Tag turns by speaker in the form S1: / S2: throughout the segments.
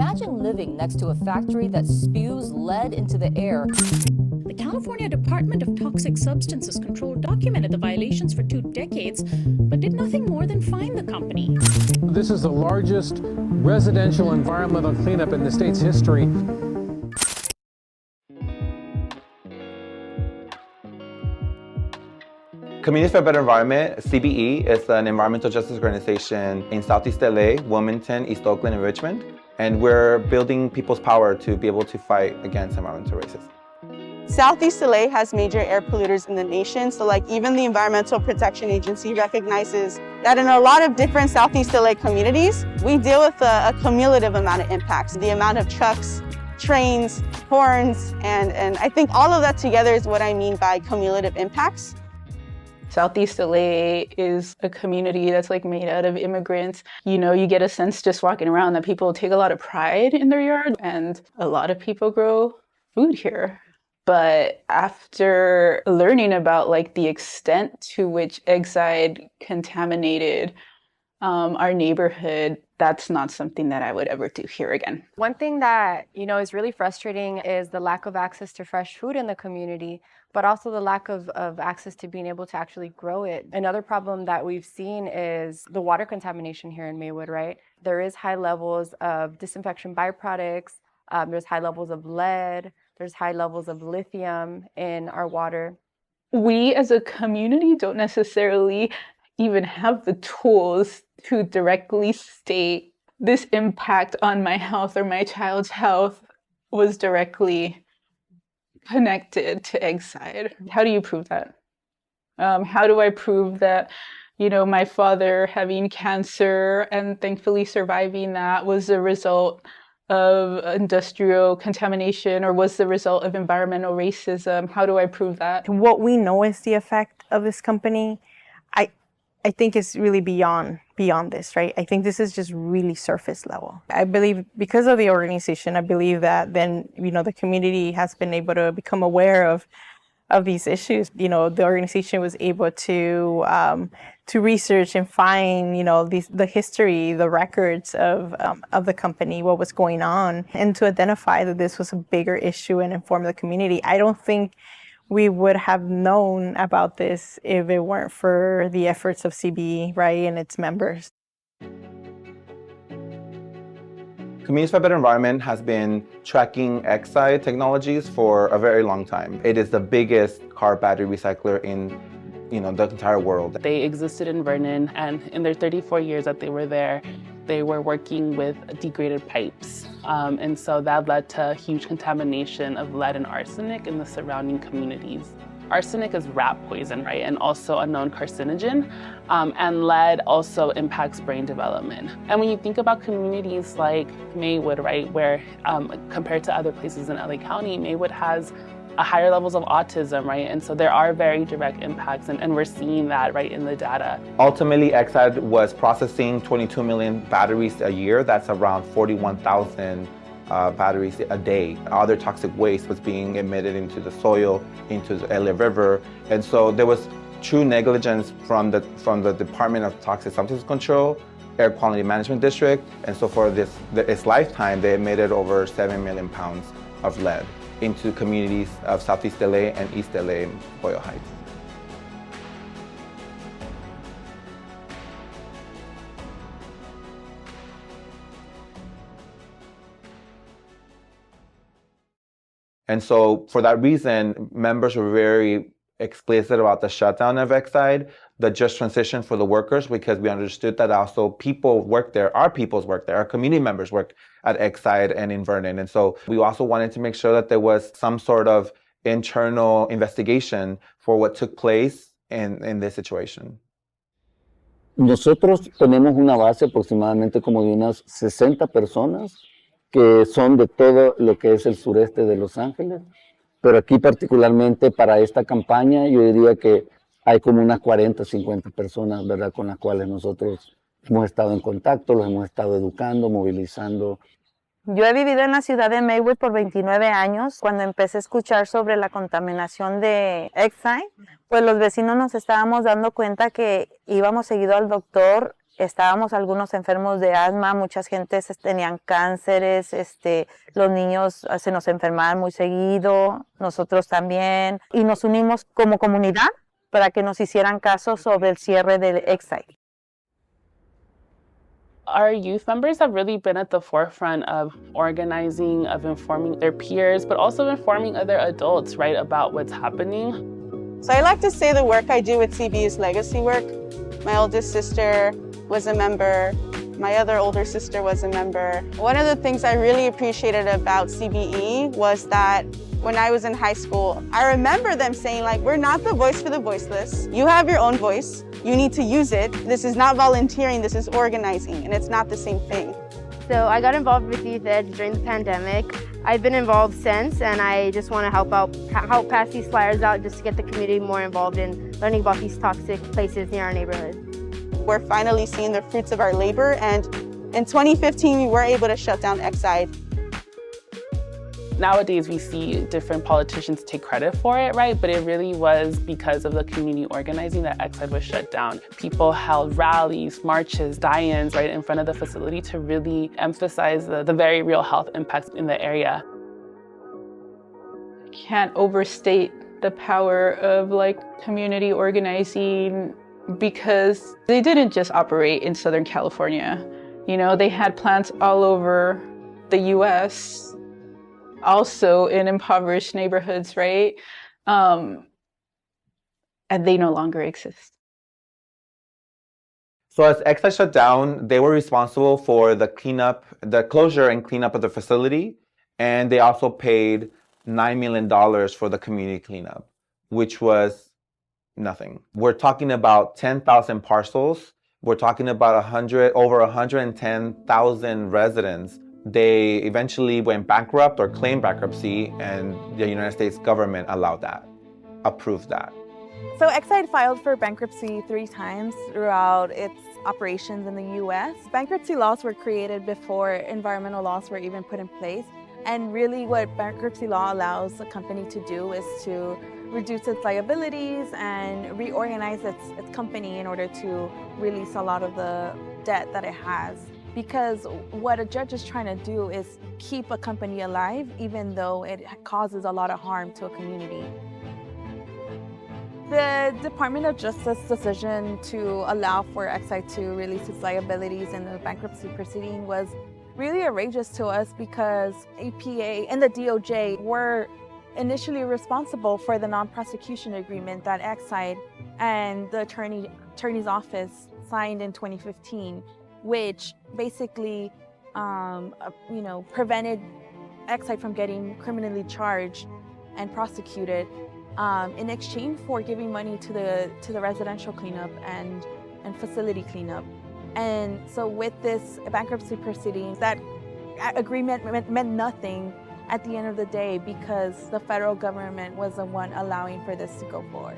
S1: Imagine living next to a factory that spews lead into the air.
S2: The California Department of Toxic Substances Control documented the violations for 2 decades, but did nothing more than fine the company.
S3: This is the largest residential environmental cleanup in the state's history.
S4: Communities for a Better Environment, CBE, is an environmental justice organization in Southeast LA, Wilmington, East Oakland, and Richmond. And we're building people's power to be able to fight against environmental racism.
S5: Southeast LA has major air polluters in the nation, so even the Environmental Protection Agency recognizes that in a lot of different Southeast LA communities, we deal with a cumulative amount of impacts. The amount of trucks, trains, horns, and I think all of that together is what I mean by cumulative impacts.
S6: Southeast LA is a community that's made out of immigrants. You get a sense just walking around that people take a lot of pride in their yard, and a lot of people grow food here. But after learning about the extent to which Exide contaminated our neighborhood, that's not something that I would ever do here again.
S7: One thing that, is really frustrating is the lack of access to fresh food in the community, but also the lack of access to being able to actually grow it. Another problem that we've seen is the water contamination here in Maywood, right? There is high levels of disinfection byproducts, there's high levels of lead, there's high levels of lithium in our water.
S6: We as a community don't necessarily even have the tools to directly state this impact on my health or my child's health was directly connected to Exide. How do you prove that? How do I prove that, my father having cancer and thankfully surviving that was the result of industrial contamination or was the result of environmental racism? How do I prove that?
S8: What we know is the effect of this company, I think is really beyond this, right? I think this is just really surface level. I believe because of the organization, I believe that then, the community has been able to become aware of these issues. The organization was able to research and find, the history, the records of the company, what was going on, and to identify that this was a bigger issue and inform the community. I don't think we would have known about this if it weren't for the efforts of CBE, right, and its members.
S4: Communities for a Better Environment has been tracking Exide Technologies for a very long time. It is the biggest car battery recycler in the entire world.
S9: They existed in Vernon, and in their 34 years that they were there, they were working with degraded pipes. And so that led to huge contamination of lead and arsenic in the surrounding communities. Arsenic is rat poison, right? And also a known carcinogen. And lead also impacts brain development. And when you think about communities like Maywood, right, where compared to other places in LA County, Maywood has higher levels of autism, right? And so there are very direct impacts, and we're seeing that right in the data.
S4: Ultimately, Exide was processing 22 million batteries a year. That's around 41,000 batteries a day. Other toxic waste was being emitted into the soil, into the LA River. And so there was true negligence from the Department of Toxic Substances Control, Air Quality Management District. And so for its lifetime, they emitted over 7 million pounds of lead into communities of Southeast LA and East LA and Boyle Heights. And so for that reason, members were very explicit about the shutdown of Exide, the just transition for the workers, because we understood that also people work there, our peoples work there, our community members work at Exide and in Vernon. And so we also wanted to make sure that there was some sort of internal investigation for what took place in this situation.
S10: Nosotros tenemos una base aproximadamente como de unas 60 personas que son de todo lo que es el sureste de Los Ángeles. Pero aquí particularmente para esta campaña yo diría que hay como unas 40, 50 personas, ¿verdad?, con las cuales nosotros hemos estado en contacto, los hemos estado educando, movilizando.
S8: Yo he vivido en la ciudad de Maywood por 29 años. Cuando empecé a escuchar sobre la contaminación de Exide, pues los vecinos nos estábamos dando cuenta que íbamos seguido al doctor
S11: estábamos algunos enfermos de asma, muchas gentes tenían cánceres, los niños se nos enfermaban muy seguido, nosotros también, y nos unimos como comunidad para que nos hicieran caso sobre el cierre del Exide.
S9: Our youth members have really been at the forefront of organizing, of informing their peers, but also informing other adults, right, about what's happening.
S5: So I like to say the work I do with CBE is legacy work. My oldest sister was a member. My other older sister was a member. One of the things I really appreciated about CBE was that when I was in high school, I remember them saying, like, we're not the voice for the voiceless. You have your own voice. You need to use it. This is not volunteering, this is organizing, and it's not the same thing.
S12: So I got involved with Youth Ed during the pandemic. I've been involved since, and I just want to help pass these flyers out just to get the community more involved in learning about these toxic places near our neighborhood.
S5: We're finally seeing the fruits of our labor, and in 2015, we were able to shut down Exide.
S9: Nowadays, we see different politicians take credit for it, right? But it really was because of the community organizing that Exide was shut down. People held rallies, marches, die-ins right in front of the facility to really emphasize the very real health impacts in the area.
S6: Can't overstate the power of community organizing, because they didn't just operate in Southern California. You know, they had plants all over the US, also in impoverished neighborhoods, right? And they no longer exist.
S4: So as Exide shut down, they were responsible for the closure and cleanup of the facility, and they also paid $9 million for the community cleanup, which was nothing. We're talking about 10,000 parcels. We're talking about over 110,000 residents. They eventually went bankrupt or claimed bankruptcy, and the United States government allowed that, approved that.
S13: So Exide filed for bankruptcy 3 times throughout its operations in the US. Bankruptcy laws were created before environmental laws were even put in place. And really what bankruptcy law allows a company to do is to reduce its liabilities and reorganize its company in order to release a lot of the debt that it has. Because what a judge is trying to do is keep a company alive, even though it causes a lot of harm to a community. The Department of Justice decision to allow for Exide to release its liabilities in the bankruptcy proceeding was really outrageous to us, because EPA and the DOJ were initially responsible for the non-prosecution agreement that Exide and the attorney's office signed in 2015. Which basically, prevented Exide from getting criminally charged and prosecuted in exchange for giving money to the residential cleanup and facility cleanup. And so with this bankruptcy proceeding, that agreement meant nothing at the end of the day, because the federal government was the one allowing for this to go forward.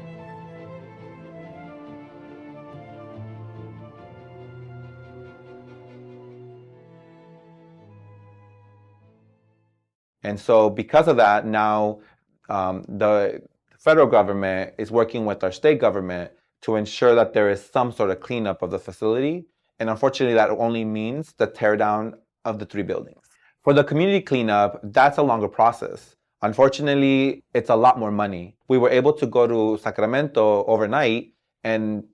S4: And so because of that, now the federal government is working with our state government to ensure that there is some sort of cleanup of the facility. And unfortunately, that only means the tear down of the 3 buildings. For the community cleanup, that's a longer process. Unfortunately, it's a lot more money. We were able to go to Sacramento overnight and,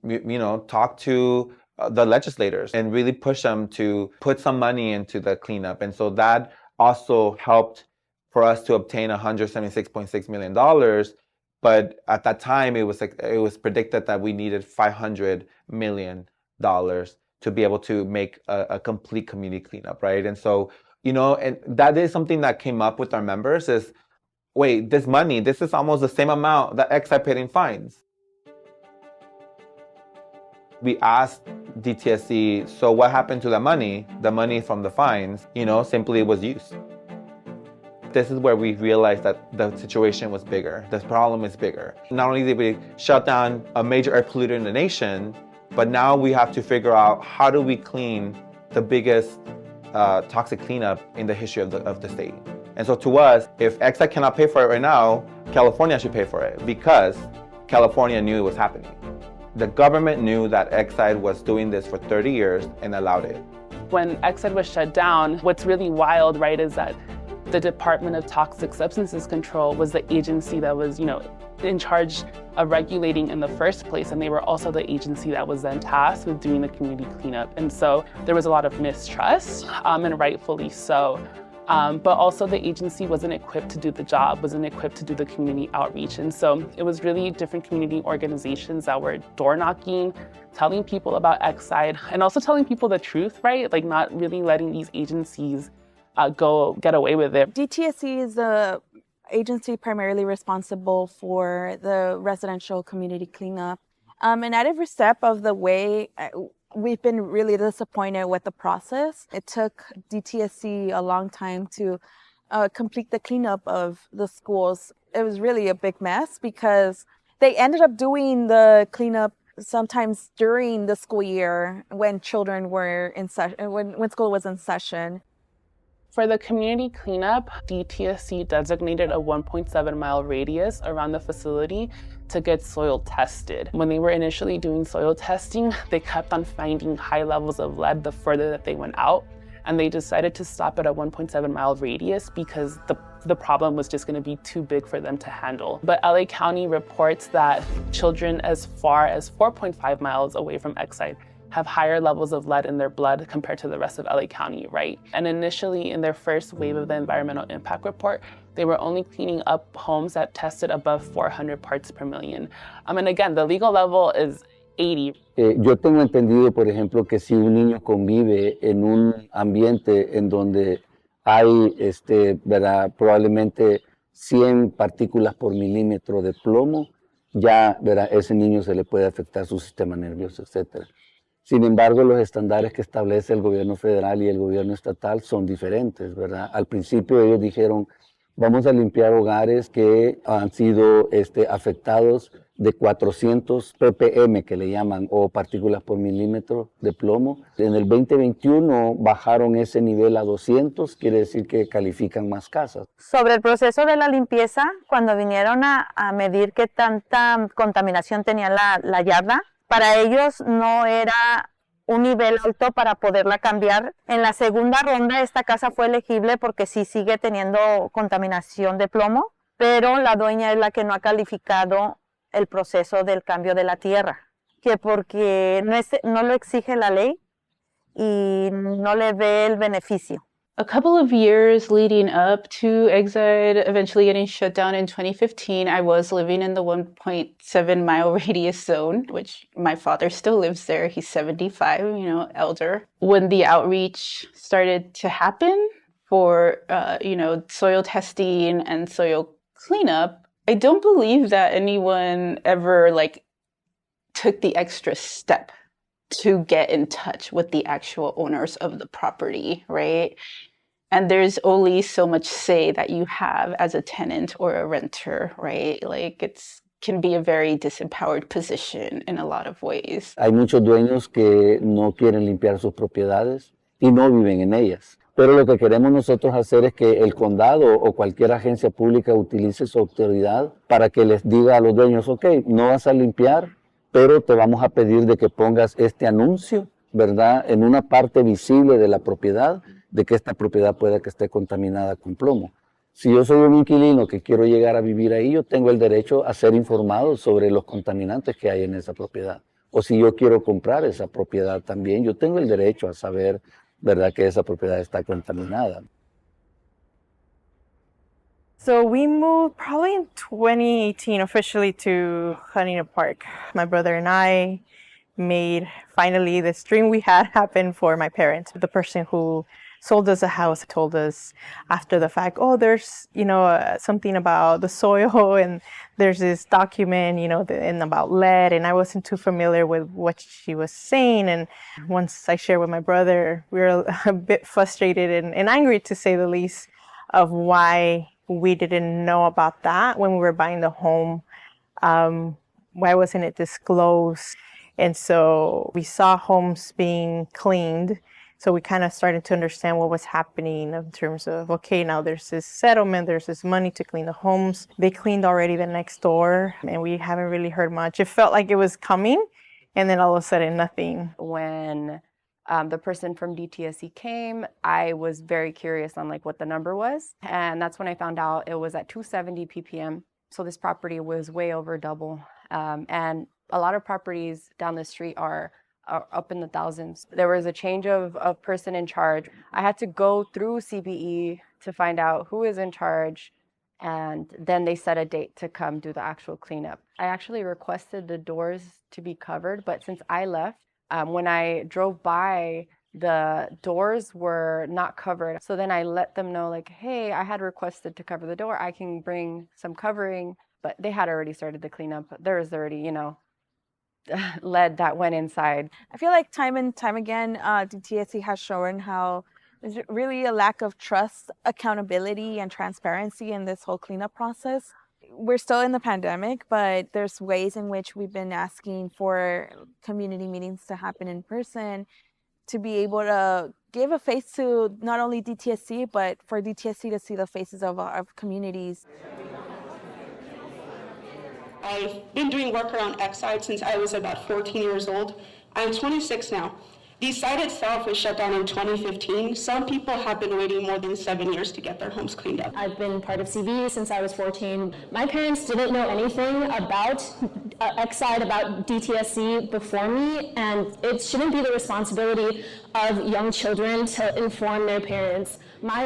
S4: talk to the legislators and really push them to put some money into the cleanup. And so that also helped for us to obtain $176.6 million. But at that time, it was predicted that we needed $500 million to be able to make a complete community cleanup, right? And so, and that is something that came up with our members is, wait, this money, this is almost the same amount that Exide paid in fines. We asked DTSC, so what happened to the money? The money from the fines, simply was used. This is where we realized that the situation was bigger. The problem is bigger. Not only did we shut down a major air polluter in the nation, but now we have to figure out how do we clean the biggest toxic cleanup in the history of the state. And so to us, if Exide cannot pay for it right now, California should pay for it, because California knew it was happening. The government knew that Exide was doing this for 30 years and allowed it.
S9: When Exide was shut down, what's really wild, right, is that the Department of Toxic Substances Control was the agency that was, in charge of regulating in the first place, and they were also the agency that was then tasked with doing the community cleanup. And so there was a lot of mistrust, and rightfully so. But also the agency wasn't equipped to do the job, wasn't equipped to do the community outreach. And so it was really different community organizations that were door knocking, telling people about Exide, and also telling people the truth, right? Like not really letting these agencies get away with it.
S13: DTSC is the agency primarily responsible for the residential community cleanup. And at every step of the way, we've been really disappointed with the process. It took DTSC a long time to complete the cleanup of the schools. It was really a big mess because they ended up doing the cleanup sometimes during the school year when children were in session, when school was in session.
S9: For the community cleanup, DTSC designated a 1.7-mile radius around the facility to get soil tested. When they were initially doing soil testing, they kept on finding high levels of lead the further that they went out, and they decided to stop at a 1.7-mile radius because the problem was just going to be too big for them to handle. But LA County reports that children as far as 4.5 miles away from Exide have higher levels of lead in their blood compared to the rest of LA County, right? And initially, in their first wave of the environmental impact report, they were only cleaning up homes that tested above 400 parts per million. And again, the legal level is 80.
S10: Yo tengo entendido, por ejemplo, que si un niño convive en un ambiente en donde hay, ¿verdad? Probablemente 100 partículas por milímetro de plomo, ya, ¿verdad? Ese niño se le puede afectar su sistema nervioso, etc. Sin embargo, los estándares que establece el gobierno federal y el gobierno estatal son diferentes, ¿verdad? Al principio ellos dijeron, vamos a limpiar hogares que han sido afectados de 400 ppm, que le llaman, o partículas por milímetro de plomo. En el 2021 bajaron ese nivel a 200, quiere decir que califican más casas.
S11: Sobre el proceso de la limpieza, cuando vinieron a medir qué tanta contaminación tenía la yarda, para ellos no era un nivel alto para poderla cambiar. En la segunda ronda esta casa fue elegible porque sí sigue teniendo contaminación de plomo, pero la dueña es la que no ha calificado el proceso del cambio de la tierra, que porque no lo exige la ley y no le ve el beneficio.
S6: A couple of years leading up to Exide eventually getting shut down in 2015, I was living in the 1.7-mile radius zone, which my father still lives there. He's 75, elder. When the outreach started to happen for, soil testing and soil cleanup, I don't believe that anyone ever, took the extra step to get in touch with the actual owners of the property, right? And there's only so much say that you have as a tenant or a renter, right? Can be a very disempowered position in a lot of ways.
S10: Hay muchos dueños que no quieren limpiar sus propiedades y no viven en ellas. Pero lo que queremos nosotros hacer es que el condado o cualquier agencia pública utilice su autoridad para que les diga a los dueños, ok, no vas a limpiar, pero te vamos a pedir de que pongas este anuncio, ¿verdad? En una parte visible de la propiedad, de que esta propiedad pueda que esté contaminada con plomo. Si yo soy un inquilino que quiero llegar a vivir ahí, yo tengo el derecho a ser informado sobre los contaminantes que hay en esa propiedad. O si yo quiero comprar esa propiedad también, yo tengo el derecho a saber, ¿verdad?, que esa propiedad está contaminada.
S8: So we moved probably in 2018 officially to Hanina Park. My brother and I made finally this dream we had happen for my parents. The person who sold us a house told us after the fact, oh, there's, something about the soil and there's this document, and about lead. And I wasn't too familiar with what she was saying. And once I shared with my brother, we were a bit frustrated and angry, to say the least, of why we didn't know about that when we were buying the home. Why wasn't it disclosed? And so we saw homes being cleaned. So we kind of started to understand what was happening in terms of, okay, now there's this settlement, there's this money to clean the homes. They cleaned already the next door, and we haven't really heard much. It felt like it was coming, and then all of a sudden nothing.
S7: When the person from DTSC came, I was very curious on like what the number was. And that's when I found out it was at 270 ppm. So this property was way over double. And a lot of properties down the street are up in the thousands. There was a change of person in charge. I had to go through CBE to find out who is in charge. And then they set a date to come do the actual cleanup. I actually requested the doors to be covered, but since I left, when I drove by, the doors were not covered. So then I let them know like, hey, I had requested to cover the door. I can bring some covering, but they had already started the cleanup. There was already, you know, lead that went inside.
S13: I feel like time and time again, DTSC has shown how there's really a lack of trust, accountability, and transparency in this whole cleanup process. We're still in the pandemic, but there's ways in which we've been asking for community meetings to happen in person, to be able to give a face to not only DTSC, but for DTSC to see the faces of communities.
S14: I've been doing work around Exide since I was about 14 years old. I'm 26 now. The site itself was shut down in 2015. Some people have been waiting more than 7 years to get their homes cleaned up.
S15: I've been part of CV since I was 14. My parents didn't know anything about Exide, about DTSC before me, and it shouldn't be the responsibility of young children to inform their parents. My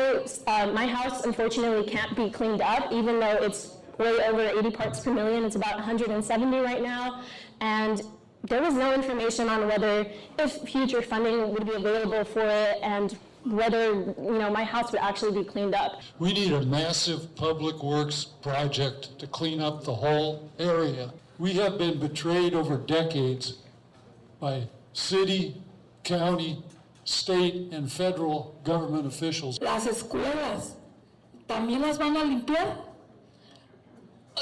S15: house, unfortunately, can't be cleaned up, even though it's way over 80 parts per million. It's about 170 right now, and there was no information on whether if future funding would be available for it and whether, you know, my house would actually be cleaned up.
S16: We need a massive public works project to clean up the whole area. We have been betrayed over decades by city, county, state, and federal government officials.
S17: Las escuelas también las van a limpiar.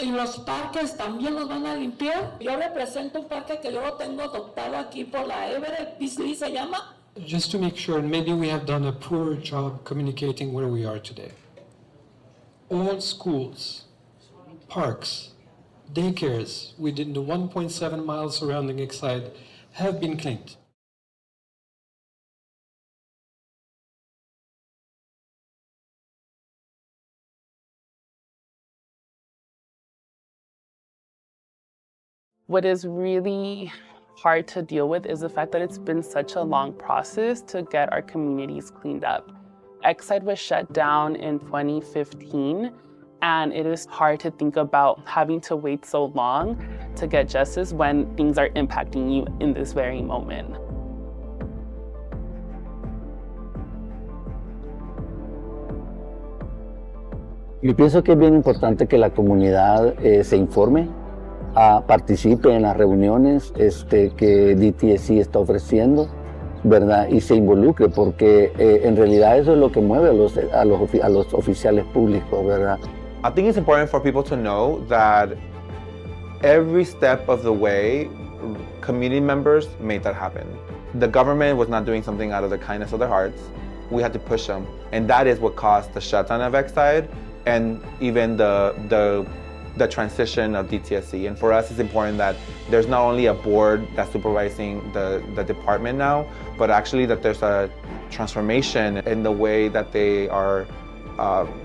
S17: Y los parques también los van a limpiar. Yo represento un parque que yo lo tengo adoptado aquí por la Everett, Beasley se llama.
S3: Just to make sure, maybe we have done a poor job communicating where we are today. All schools, parks, daycares within the 1.7 miles surrounding Exide have been cleaned.
S9: What is really hard to deal with is the fact that it's been such a long process to get our communities cleaned up. Exide was shut down in 2015, and it is hard to think about having to wait so long to get justice when things are impacting you in this very moment.
S10: Yo pienso que es bien importante que la comunidad se informe, participe en las reuniones que DTSC está ofreciendo, ¿verdad? Y se involucre, porque en realidad eso es lo que mueve a los oficiales públicos, ¿verdad?
S4: I think it's important for people to know that every step of the way, community members made that happen. The government was not doing something out of the kindness of their hearts. We had to push them, and that is what caused the shutdown of Exide and even the transition of DTSC. And for us, it's important that there's not only a board that's supervising the department now, but actually that there's a transformation in the way that they are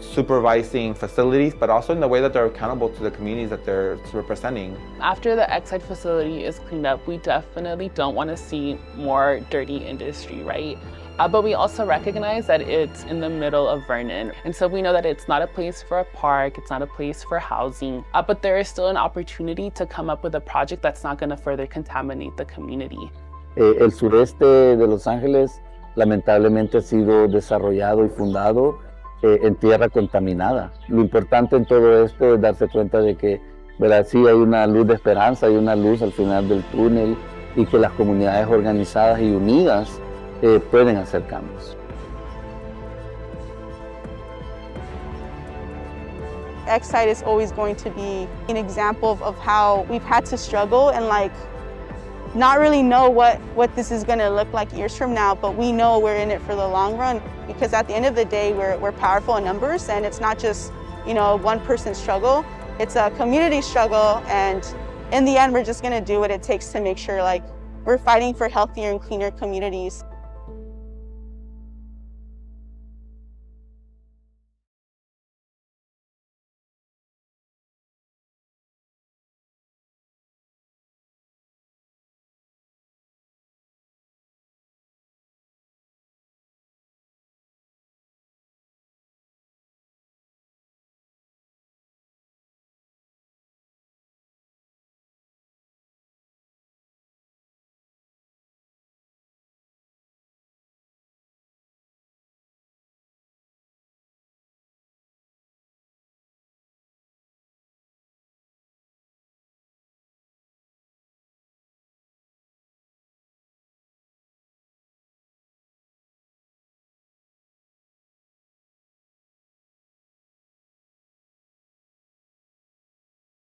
S4: supervising facilities, but also in the way that they're accountable to the communities that they're representing.
S9: After the Exide facility is cleaned up, we definitely don't want to see more dirty industry, right? But we also recognize that it's in the middle of Vernon. And so we know that it's not a place for a park, it's not a place for housing, but there is still an opportunity to come up with a project that's not going to further contaminate the community.
S10: El sureste de Los Ángeles lamentablemente ha sido desarrollado y fundado en tierra contaminada. Lo importante en todo esto es darse cuenta de que, ¿verdad? Sí hay una luz de esperanza, hay una luz al final del túnel y que las comunidades organizadas y unidas pueden hacer cambios.
S5: Exide is always going to be an example of how we've had to struggle and like not really know what this is going to look like years from now, but we know we're in it for the long run, because at the end of the day we're powerful in numbers, and it's not just, you know, one person's struggle, it's a community struggle, and in the end we're just going to do what it takes to make sure like We're fighting for healthier and cleaner communities.